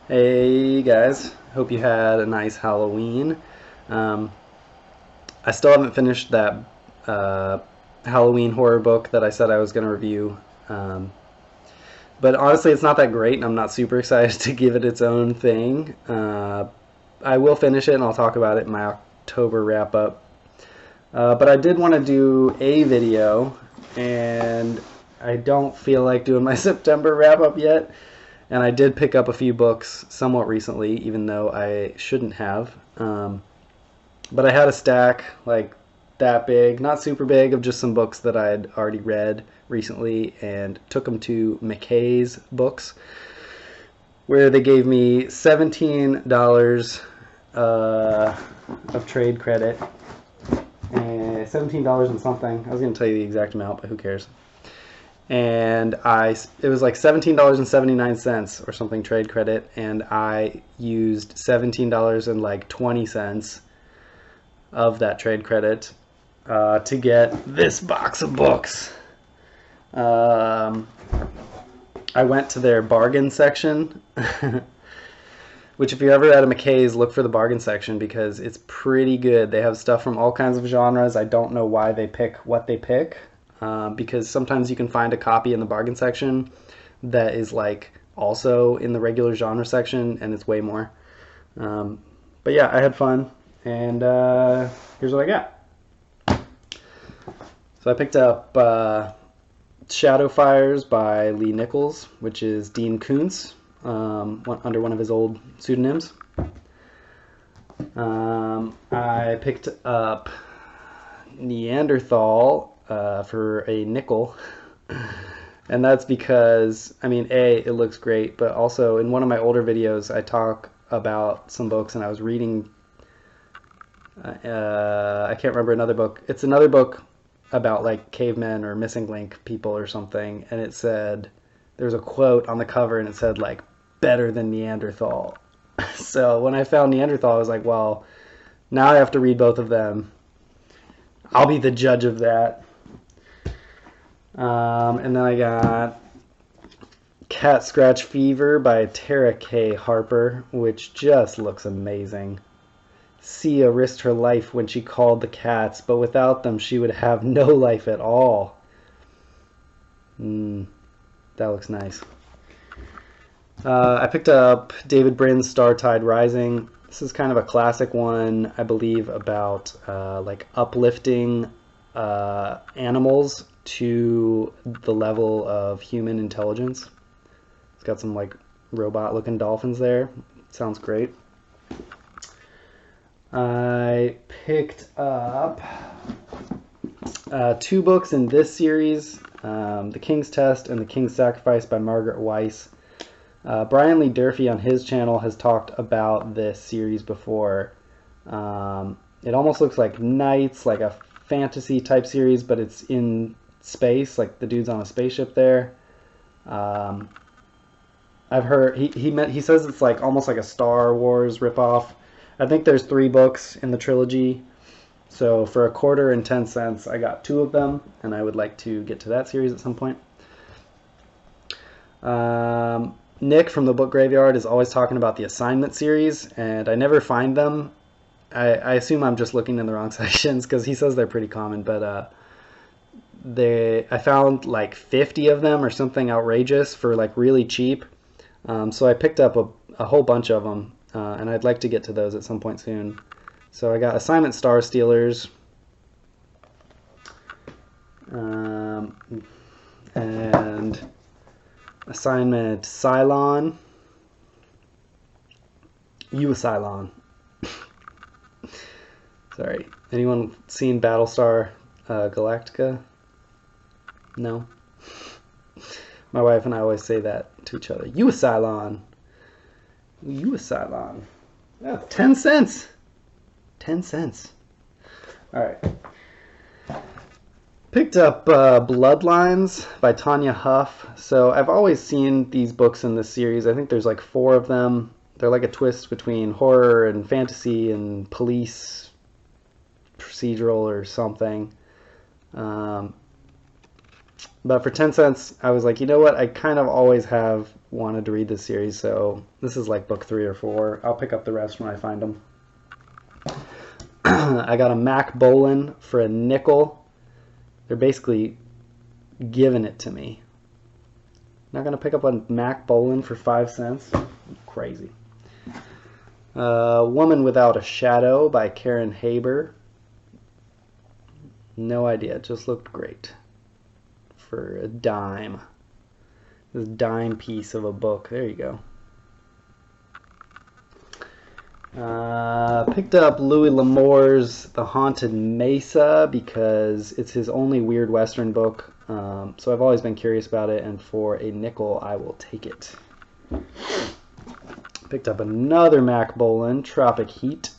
Hey guys, hope you had a nice Halloween. Um, I still haven't finished that uh, Halloween horror book that I said I was going to review. Um, but honestly, it's not that great, and I'm not super excited to give it its own thing. I will finish it, and I'll talk about it in my October wrap up. But I did want to do a video, and I don't feel like doing my September wrap up yet. And I did pick up a few books somewhat recently, even though I shouldn't have. But I had a stack like that big, not super big, of just some books that I had already read recently, and took them to McKay's Books, where they gave me $17 of trade credit, and $17 and something. I was going to tell you the exact amount, but who cares? And it was like $17.79 or something trade credit, and I used $17.20 of that trade credit to get this box of books. I went to their bargain section, which if you're ever at a McKay's, look for the bargain section because it's pretty good. They have stuff from all kinds of genres. I don't know why they pick what they pick. Because sometimes you can find a copy in the bargain section that is like also in the regular genre section, and it's way more. But yeah, I had fun, and here's what I got. So I picked up Shadowfires by Lee Nichols, which is Dean Koontz, under one of his old pseudonyms. I picked up Neanderthal for a nickel. And that's because, I mean, it looks great, but also in one of my older videos, I talk about some books, and I was reading, I can't remember another book. It's another book about like cavemen or missing link people or something, and it said, there was a quote on the cover, and it said like, better than Neanderthal. So when I found Neanderthal, I was like, well, now I have to read both of them. I'll be the judge of that. And then I got Cat Scratch Fever by Tara K. Harper, which just looks amazing. Sia risked her life when she called the cats, but without them she would have no life at all. That looks nice. I picked up David Brin's Startide Rising. This is kind of a classic one, I believe, about like uplifting animals to the level of human intelligence. It's got some like robot looking dolphins there. Sounds great. I picked up two books in this series, The King's Test and The King's Sacrifice by Margaret Weiss. Brian Lee Durfee on his channel has talked about this series before. It almost looks like Knights, like a fantasy type series, but it's in space, like the dude's on a spaceship there. I've heard he says it's like almost like a Star Wars ripoff. I think there's 3 books in the trilogy, so for $1.10 I got 2 of them, and I would like to get to that series at some point. Nick from the Book Graveyard is always talking about the Assignment series, and I never find them. I assume I'm just looking in the wrong sections because he says they're pretty common, but I found like 50 of them or something outrageous for like really cheap. So I picked up a whole bunch of them, and I'd like to get to those at some point soon. So I got Assignment Star Stealers, and Assignment Cylon, Cylon. Sorry, anyone seen Battlestar Galactica? No? My wife and I always say that to each other. Cylon. Cylon. Yeah, 10 cents. 10 cents. Alright. Picked up Bloodlines by Tanya Huff. So I've always seen these books in this series. I think there's like 4 of them. They're like a twist between horror and fantasy and police procedural or something. But for 10 cents, I was like, you know what? I kind of always have wanted to read this series, so this is like book 3 or 4. I'll pick up the rest when I find them. I got a Mac Bolan for a nickel. They're basically giving it to me. Not going to pick up a Mac Bolan for 5 cents? Crazy. Woman Without a Shadow by Karen Haber. No idea. It just looked great. For a dime. This dime piece of a book. There you go. Picked up Louis L'Amour's The Haunted Mesa because it's his only weird Western book. So I've always been curious about it, and for a nickel, I will take it. Picked up another Mac Bolan, Tropic Heat.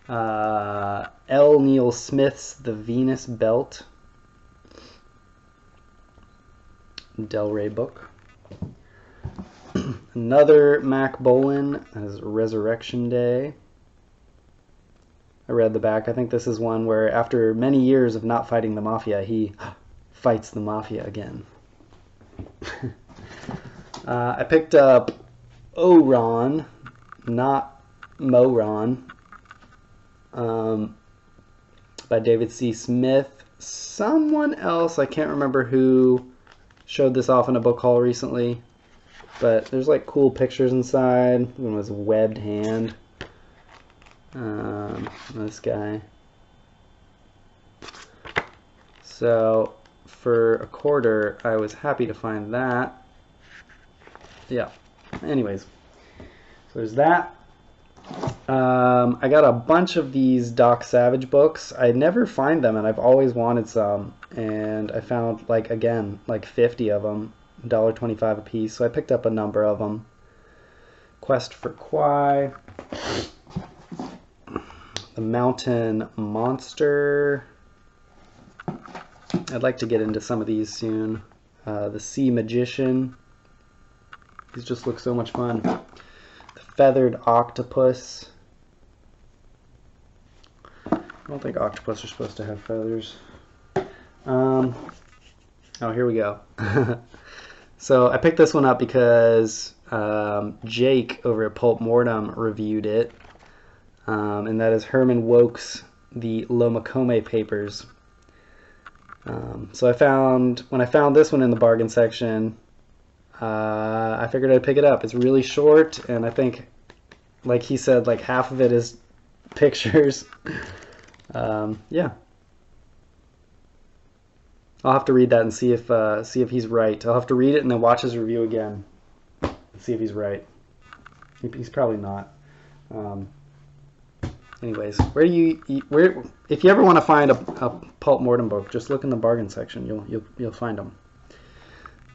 L. Neil Smith's The Venus Belt. Del Rey book. Another Mac Bolan as Resurrection Day. I read the back. I think this is one where after many years of not fighting the Mafia, he fights the Mafia again. I picked up Oron, not Moron, by David C. Smith. Someone else, I can't remember who, showed this off in a book haul recently, but there's like cool pictures inside. One was a webbed hand. This guy. So for a quarter, I was happy to find that. Yeah. Anyways, so there's that. I got a bunch of these Doc Savage books. I never find them, and I've always wanted some. And I found, like, again, like 50 of them, $1.25 a piece. So I picked up a number of them. Quest for Kwai. The Mountain Monster. I'd like to get into some of these soon. The Sea Magician. These just look so much fun. The Feathered Octopus. I don't think octopus are supposed to have feathers. Oh, here we go. So I picked this one up because Jake over at Pulp Mortem reviewed it. And that is Herman Wouk's The Lomacome Papers. So when I found this one in the bargain section, I figured I'd pick it up. It's really short, and I think, like he said, like half of it is pictures. Yeah. I'll have to read that and see if he's right. I'll have to read it and then watch his review again and see if he's right. He's probably not. Anyways, if you ever want to find a Pulp Mortem book, just look in the bargain section. You'll find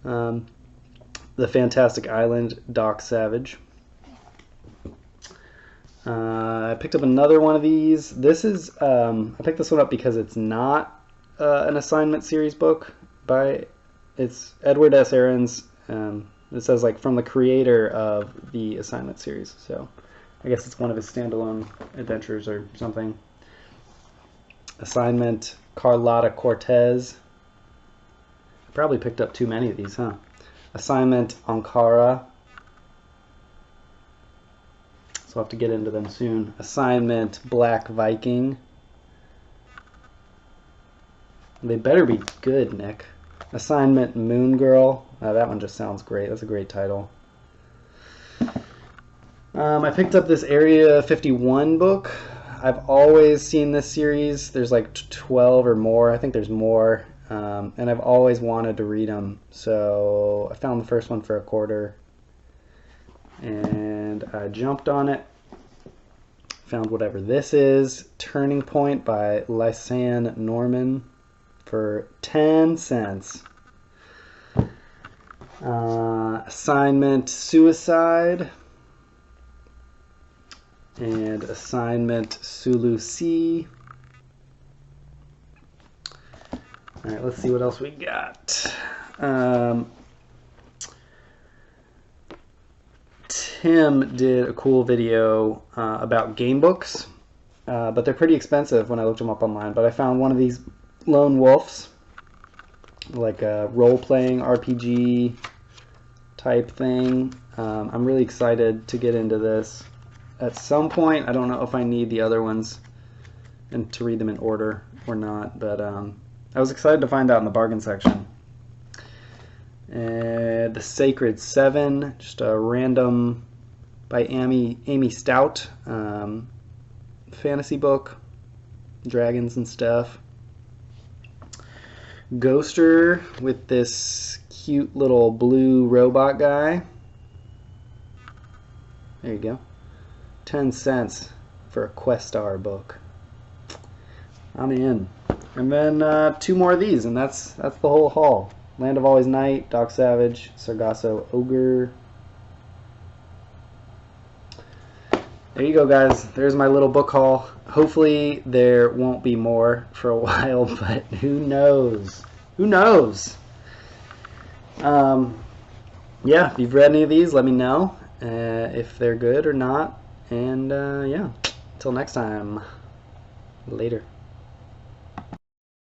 them. The Fantastic Island, Doc Savage. I picked up another one of these. This is I picked this one up because it's not an assignment series book it's Edward S. Aarons. It says like from the creator of the assignment series, so I guess it's one of his standalone adventures or something. Assignment Carlotta Cortez. I probably picked up too many of these, huh? Assignment Ankara. So I'll have to get into them soon. Assignment Black Viking. They better be good, Nick. Assignment Moon Girl. That one just sounds great. That's a great title. I picked up this Area 51 book. I've always seen this series. There's like 12 or more. I think there's more. And I've always wanted to read them. So I found the first one for a quarter. And I jumped on it. Found whatever this is. Turning Point by Lysanne Norman for 10 cents. Assignment Suicide. And Assignment Sulu C. Alright, let's see what else we got. Tim did a cool video about game books. but they're pretty expensive when I looked them up online. But I found one of these Lone Wolves, like a role-playing RPG type thing. I'm really excited to get into this at some point. I don't know if I need the other ones and to read them in order or not, but I was excited to find out in the bargain section. The Sacred Seven, just a random by Amy Stout fantasy book, dragons and stuff. Ghoster with this cute little blue robot guy. There you go. 10 cents for a Questar book. I'm in. And then 2 more of these, and that's the whole haul. Land of Always Night, Doc Savage, Sargasso Ogre. There you go, guys. There's my little book haul. Hopefully there won't be more for a while, but who knows? Who knows? Yeah, if you've read any of these, let me know if they're good or not. And yeah, until next time. Later.